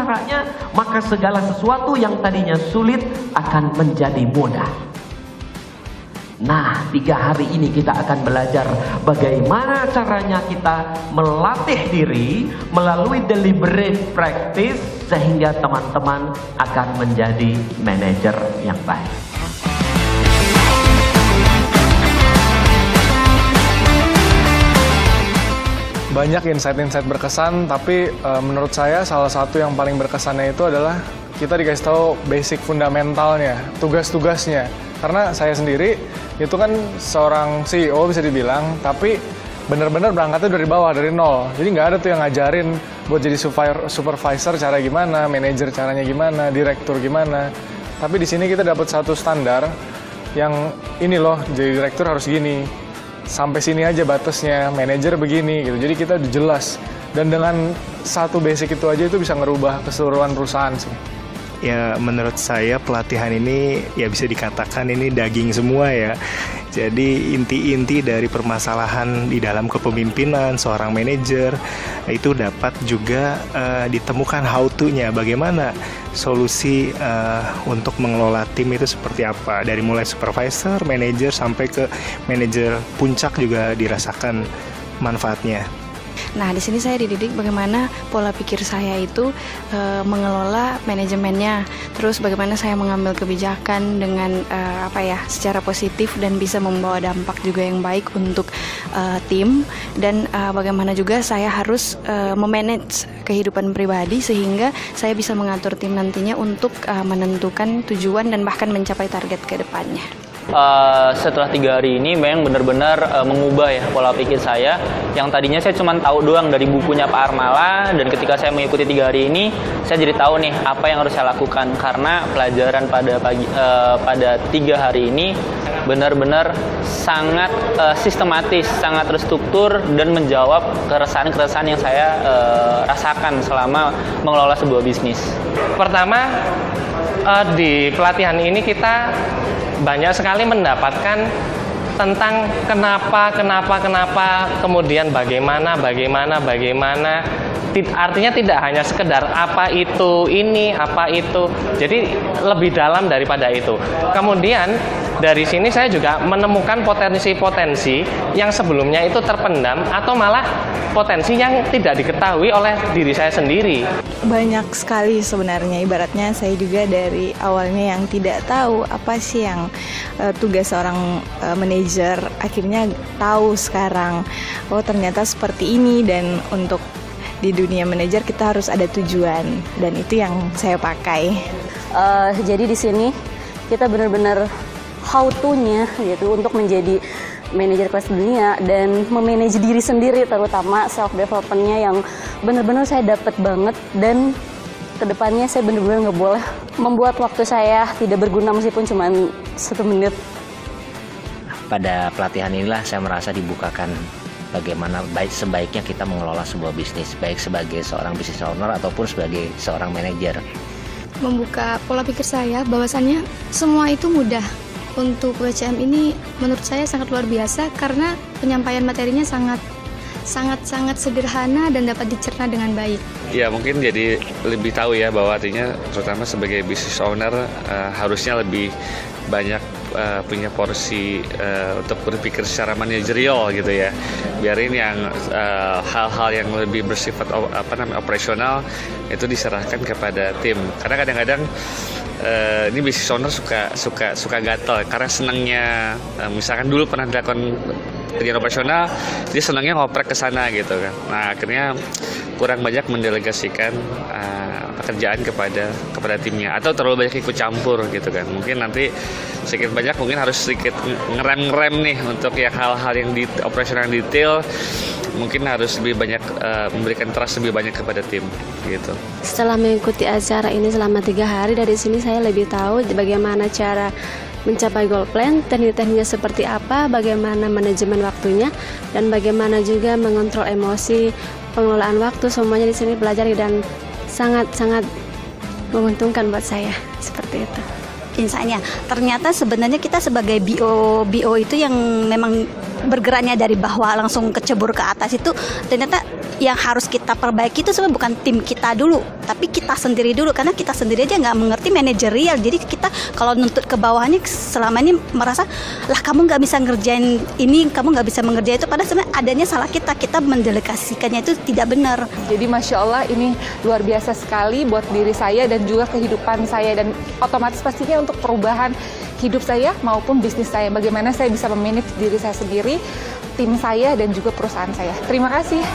caranya, maka segala sesuatu yang tadinya sulit akan menjadi mudah. Nah, 3 hari ini kita akan belajar bagaimana caranya kita melatih diri melalui deliberate practice sehingga teman-teman akan menjadi manajer yang baik. Banyak insight-insight berkesan, tapi menurut saya salah satu yang paling berkesannya itu adalah kita dikasih tahu basic fundamentalnya, tugas-tugasnya. Karena saya sendiri itu kan seorang CEO bisa dibilang, tapi benar-benar berangkatnya dari bawah, dari nol. Jadi nggak ada tuh yang ngajarin buat jadi supervisor cara gimana, manajer caranya gimana, direktur gimana. Tapi di sini kita dapat satu standar yang ini loh, jadi direktur harus gini. Sampai sini aja batasnya, manajer begini gitu. Jadi kita udah jelas. Dan dengan satu basic itu aja itu bisa ngerubah keseluruhan perusahaan sih. Ya menurut saya pelatihan ini ya bisa dikatakan ini daging semua ya. Jadi inti-inti dari permasalahan di dalam kepemimpinan seorang manajer itu dapat juga ditemukan how to-nya, bagaimana solusi untuk mengelola tim itu seperti apa. Dari mulai supervisor, manajer sampai ke manajer puncak juga dirasakan manfaatnya. Nah, di sini saya dididik bagaimana pola pikir saya itu mengelola manajemennya, terus bagaimana saya mengambil kebijakan dengan secara positif dan bisa membawa dampak juga yang baik untuk tim, dan bagaimana juga saya harus memanage kehidupan pribadi sehingga saya bisa mengatur tim nantinya untuk menentukan tujuan dan bahkan mencapai target ke depannya. Setelah 3 hari ini memang benar-benar mengubah ya pola pikir saya. Yang tadinya saya cuma tahu doang dari bukunya Pak Armala, dan ketika saya mengikuti 3 hari ini saya jadi tahu nih apa yang harus saya lakukan, karena pelajaran pada 3 hari ini benar-benar sangat sistematis, sangat terstruktur dan menjawab keresahan-keresahan yang saya rasakan selama mengelola sebuah bisnis. Pertama, di pelatihan ini kita banyak sekali mendapatkan tentang kenapa, kemudian bagaimana. Artinya tidak hanya sekedar apa itu ini, apa itu. Jadi lebih dalam daripada itu. Kemudian dari sini saya juga menemukan potensi-potensi yang sebelumnya itu terpendam atau malah potensi yang tidak diketahui oleh diri saya sendiri. Banyak sekali sebenarnya, ibaratnya saya juga dari awalnya yang tidak tahu apa sih yang tugas seorang manajer, akhirnya tahu sekarang, oh ternyata seperti ini, dan untuk di dunia manajer kita harus ada tujuan, dan itu yang saya pakai. Jadi di sini kita benar-benar how to-nya gitu untuk menjadi manajer kelas dunia dan memanage diri sendiri, terutama self development-nya yang benar-benar saya dapat banget, dan kedepannya saya benar-benar nggak boleh membuat waktu saya tidak berguna meskipun cuma 1 menit. Pada pelatihan inilah saya merasa dibukakan bagaimana sebaiknya kita mengelola sebuah bisnis, baik sebagai seorang business owner ataupun sebagai seorang manajer. Membuka pola pikir saya bahwasannya semua itu mudah. Untuk WCM ini menurut saya sangat luar biasa karena penyampaian materinya sangat sederhana dan dapat dicerna dengan baik. Ya mungkin jadi lebih tahu ya bahwa artinya terutama sebagai business owner harusnya lebih banyak punya porsi untuk berpikir secara manajerial gitu ya. Biarin yang hal-hal yang lebih bersifat operasional itu diserahkan kepada tim. Karena kadang-kadang ini business owner suka gatel karena senangnya misalkan dulu pernah dilakukan kerjaan operasional, dia senangnya ngoprek ke sana gitu kan. Nah akhirnya kurang banyak mendelegasikan pekerjaan kepada timnya, atau terlalu banyak ikut campur gitu kan. Mungkin nanti sedikit banyak mungkin harus sedikit ngerem nih untuk yang hal-hal yang di operasional detail, mungkin harus lebih banyak memberikan trust lebih banyak kepada tim gitu. Setelah mengikuti acara ini selama 3 hari, dari sini saya lebih tahu bagaimana cara mencapai goal plan, teknik-tekniknya seperti apa, bagaimana manajemen waktunya, dan bagaimana juga mengontrol emosi, pengelolaan waktu. Semuanya di sini belajar dan sangat menguntungkan buat saya seperti itu. Insightnya ternyata sebenarnya kita sebagai BO itu yang memang bergeraknya dari bawah langsung kecebur ke atas itu ternyata yang harus kita perbaiki itu sebenarnya bukan tim kita dulu, tapi kita sendiri dulu, karena kita sendiri aja nggak mengerti manajerial. Jadi kita kalau nuntut ke bawahnya selama ini merasa lah kamu nggak bisa ngerjain ini, kamu nggak bisa mengerjain itu, padahal sebenarnya adanya salah kita mendelegasikannya itu tidak benar. Jadi Masya Allah ini luar biasa sekali buat diri saya dan juga kehidupan saya, dan otomatis pastinya untuk perubahan hidup saya maupun bisnis saya. Bagaimana saya bisa memanage diri saya sendiri, tim saya, dan juga perusahaan saya. Terima kasih.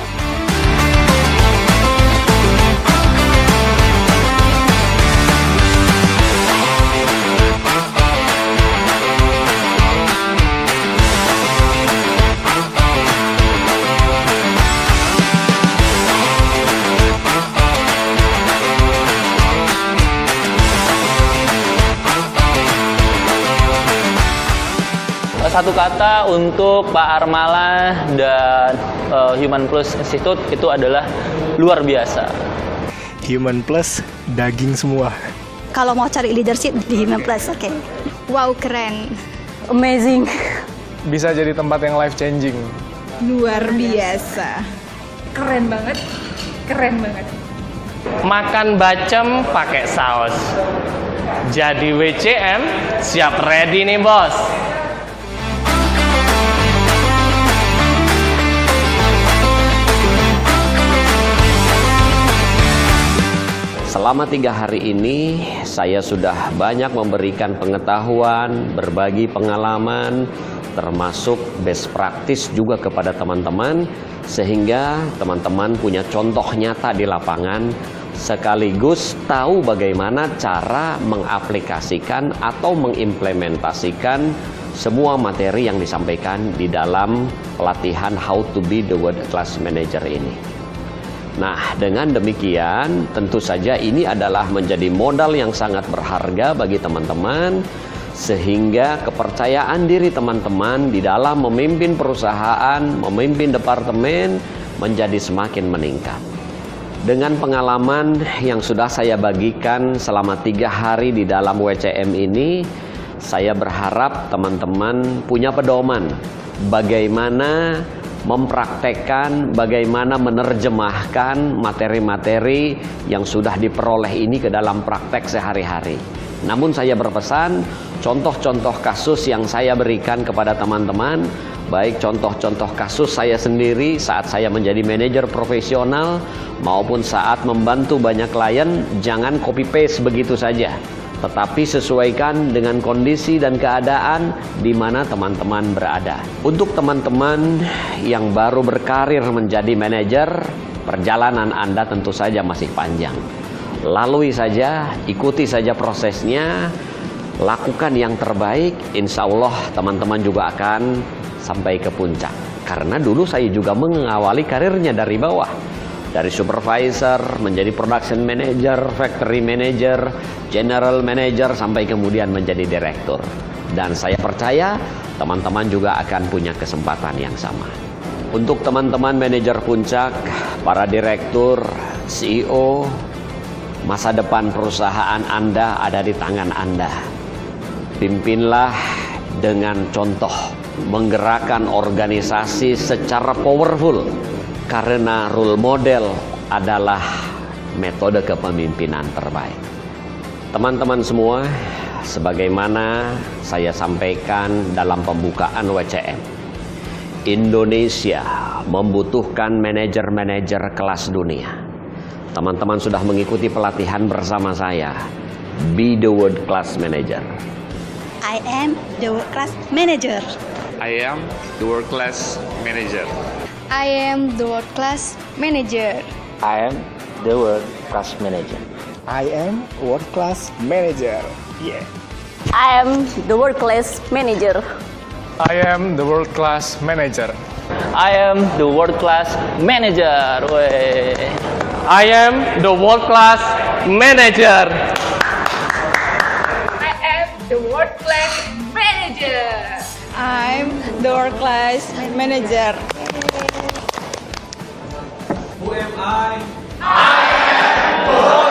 Satu kata untuk Pak Armala dan Human Plus Institute itu adalah luar biasa. Human Plus daging semua. Kalau mau cari leadership di Human Plus, oke. Wow, keren. Amazing. Bisa jadi tempat yang life changing. Luar biasa. Keren banget, keren banget. Makan bacem pakai saus. Jadi WCM siap ready nih bos. Selama 3 hari ini saya sudah banyak memberikan pengetahuan, berbagi pengalaman, termasuk best practice juga kepada teman-teman, sehingga teman-teman punya contoh nyata di lapangan, sekaligus tahu bagaimana cara mengaplikasikan atau mengimplementasikan semua materi yang disampaikan di dalam pelatihan How to be the World Class Manager ini. Nah, dengan demikian tentu saja ini adalah menjadi modal yang sangat berharga bagi teman-teman, sehingga kepercayaan diri teman-teman di dalam memimpin perusahaan, memimpin departemen menjadi semakin meningkat. Dengan pengalaman yang sudah saya bagikan selama 3 hari di dalam WCM ini, saya berharap teman-teman punya pedoman bagaimana mempraktekkan, bagaimana menerjemahkan materi-materi yang sudah diperoleh ini ke dalam praktek sehari-hari. Namun saya berpesan, contoh-contoh kasus yang saya berikan kepada teman-teman, baik contoh-contoh kasus saya sendiri saat saya menjadi manajer profesional maupun saat membantu banyak klien, jangan copy-paste begitu saja, tetapi sesuaikan dengan kondisi dan keadaan di mana teman-teman berada. Untuk teman-teman yang baru berkarir menjadi manajer, perjalanan Anda tentu saja masih panjang. Lalui saja, ikuti saja prosesnya, lakukan yang terbaik, insya Allah teman-teman juga akan sampai ke puncak. Karena dulu saya juga mengawali karirnya dari bawah. Dari supervisor menjadi production manager, factory manager, general manager, sampai kemudian menjadi direktur. Dan saya percaya teman-teman juga akan punya kesempatan yang sama. Untuk teman-teman manajer puncak, para direktur, CEO, masa depan perusahaan Anda ada di tangan Anda. Pimpinlah dengan contoh, menggerakkan organisasi secara powerful. Karena role model adalah metode kepemimpinan terbaik. Teman-teman semua, sebagaimana saya sampaikan dalam pembukaan WCM, Indonesia membutuhkan manajer-manajer kelas dunia. Teman-teman sudah mengikuti pelatihan bersama saya, Be the World Class Manager. I am the World Class Manager. I am the World Class Manager. I am the World Class Manager. I am the World Class Manager. I am World Class Manager. Yeah. I am the World Class Manager. I am the World Class Manager. I am the World Class Manager. Wey. I am the World Class Manager. I am the World Class Manager. I'm the World Class Manager. Who am I? I am